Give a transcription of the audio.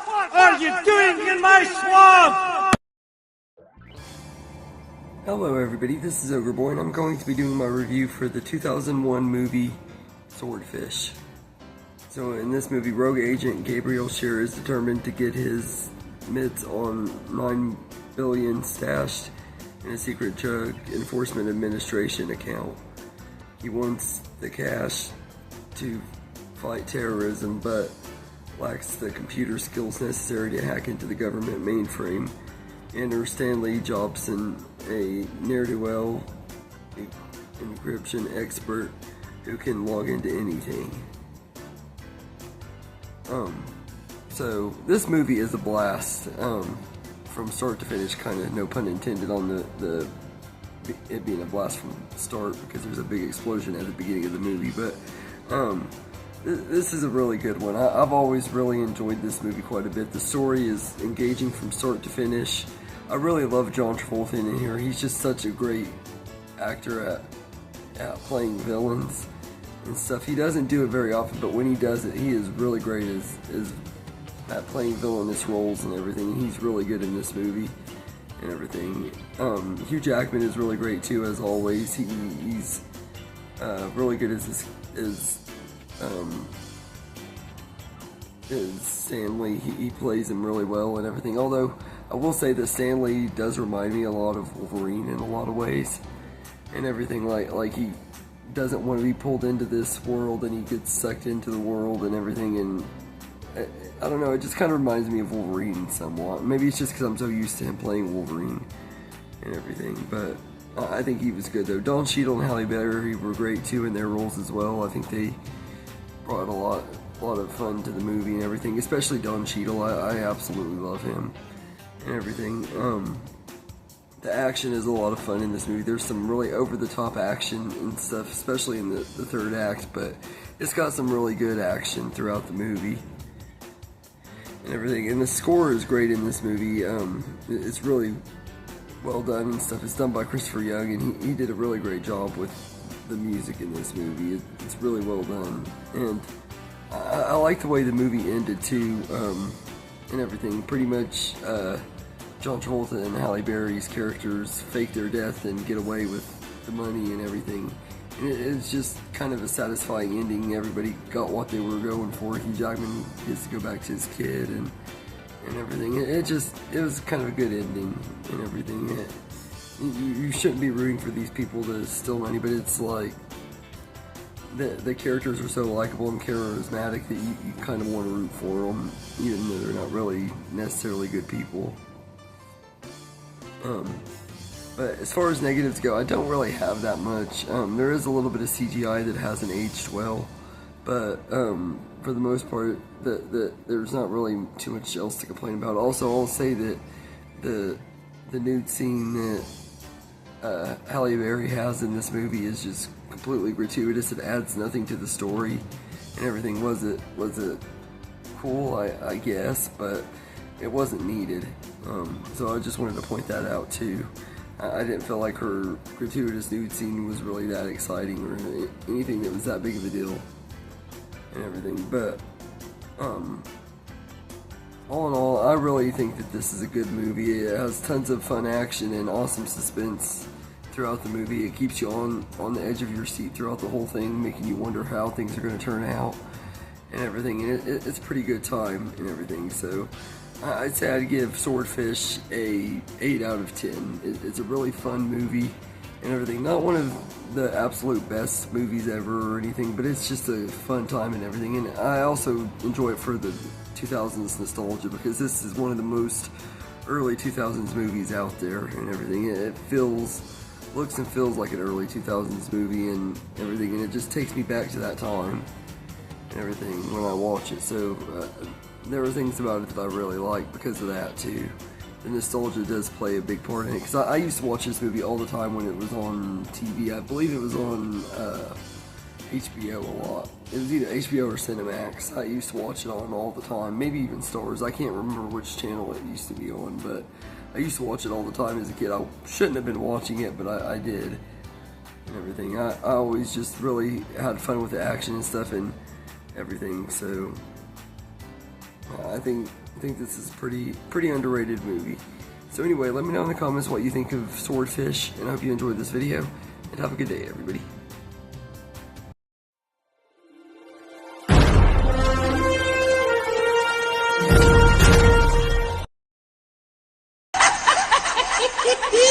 What are you doing in my swamp? Hello everybody, this is Ogreboy and I'm going to be doing my review for the 2001 movie Swordfish. So in this movie, rogue agent Gabriel Scheer is determined to get his mitts on $9 billion stashed in a secret drug enforcement administration account. He wants the cash to fight terrorism but lacks the computer skills necessary to hack into the government mainframe. Enter Stanley Jobson, a ne'er-do-well encryption expert who can log into anything. So this movie is a blast, from start to finish, kind of, no pun intended on it being a blast from the start, because there's a big explosion at the beginning of the movie, but this is a really good one. I've always really enjoyed this movie quite a bit. The story is engaging from start to finish. I really love John Travolta in here. He's just such a great actor at playing villains and stuff. He doesn't do it very often, but when he does it, he is really great at playing villainous roles and everything. He's really good in this movie and everything. Hugh Jackman is really great too, as always. He's really good as Stanley. He plays him really well and everything. Although I will say that Stanley does remind me a lot of Wolverine in a lot of ways and everything. Like he doesn't want to be pulled into this world and he gets sucked into the world and everything, and I don't know, it just kind of reminds me of Wolverine somewhat. Maybe it's just because I'm so used to him playing Wolverine and everything, but I think he was good though. Don Cheadle and Halle Berry were great too in their roles as well. I think they brought a lot of fun to the movie and everything, especially Don Cheadle. I absolutely love him and everything. The action is a lot of fun in this movie. There's some really over-the-top action and stuff, especially in the third act, but it's got some really good action throughout the movie and everything. And the score is great in this movie. It's really well done and stuff. It's done by Christopher Young, and he did a really great job with the music in this movie. It's really well done, and I like the way the movie ended too, and everything. Pretty much John Travolta and Halle Berry's characters fake their death and get away with the money and everything. And it's just kind of a satisfying ending. Everybody got what they were going for. Hugh Jackman gets to go back to his kid and everything. It was kind of a good ending and everything. You shouldn't be rooting for these people to steal money, but it's like the characters are so likable and charismatic that you kind of want to root for them, even though they're not really necessarily good people. But as far as negatives go, I don't really have that much. There is a little bit of CGI that hasn't aged well, but for the most part, there's not really too much else to complain about. Also, I'll say that the nude scene that Halle Berry has in this movie is just completely gratuitous. It adds nothing to the story and everything. Was it cool? I guess, but it wasn't needed. So I just wanted to point that out too. I didn't feel like her gratuitous nude scene was really that exciting or anything that was that big of a deal and everything. But all in all, I really think that this is a good movie. It has tons of fun action and awesome suspense throughout the movie. It keeps you on the edge of your seat throughout the whole thing, making you wonder how things are going to turn out and everything. And it's a pretty good time and everything. So I'd say I'd give Swordfish a 8 out of 10. It's a really fun movie and everything. Not one of the absolute best movies ever or anything, but it's just a fun time and everything. And I also enjoy it for the 2000s nostalgia, because this is one of the most early 2000s movies out there and everything. It looks and feels like an early 2000s movie and everything, and it just takes me back to that time and everything when I watch it. So there are things about it that I really like because of that too. The nostalgia does play a big part in it, because I used to watch this movie all the time when it was on TV. I believe it was on HBO a lot. It was either HBO or Cinemax. I used to watch it on all the time, maybe even Stars. I can't remember which channel it used to be on, but I used to watch it all the time as a kid. I shouldn't have been watching it, but I did and everything. I always just really had fun with the action and stuff and everything, so I think this is pretty underrated movie. So anyway, let me know in the comments what you think of Swordfish, and I hope you enjoyed this video, and have a good day, everybody. Hee hee!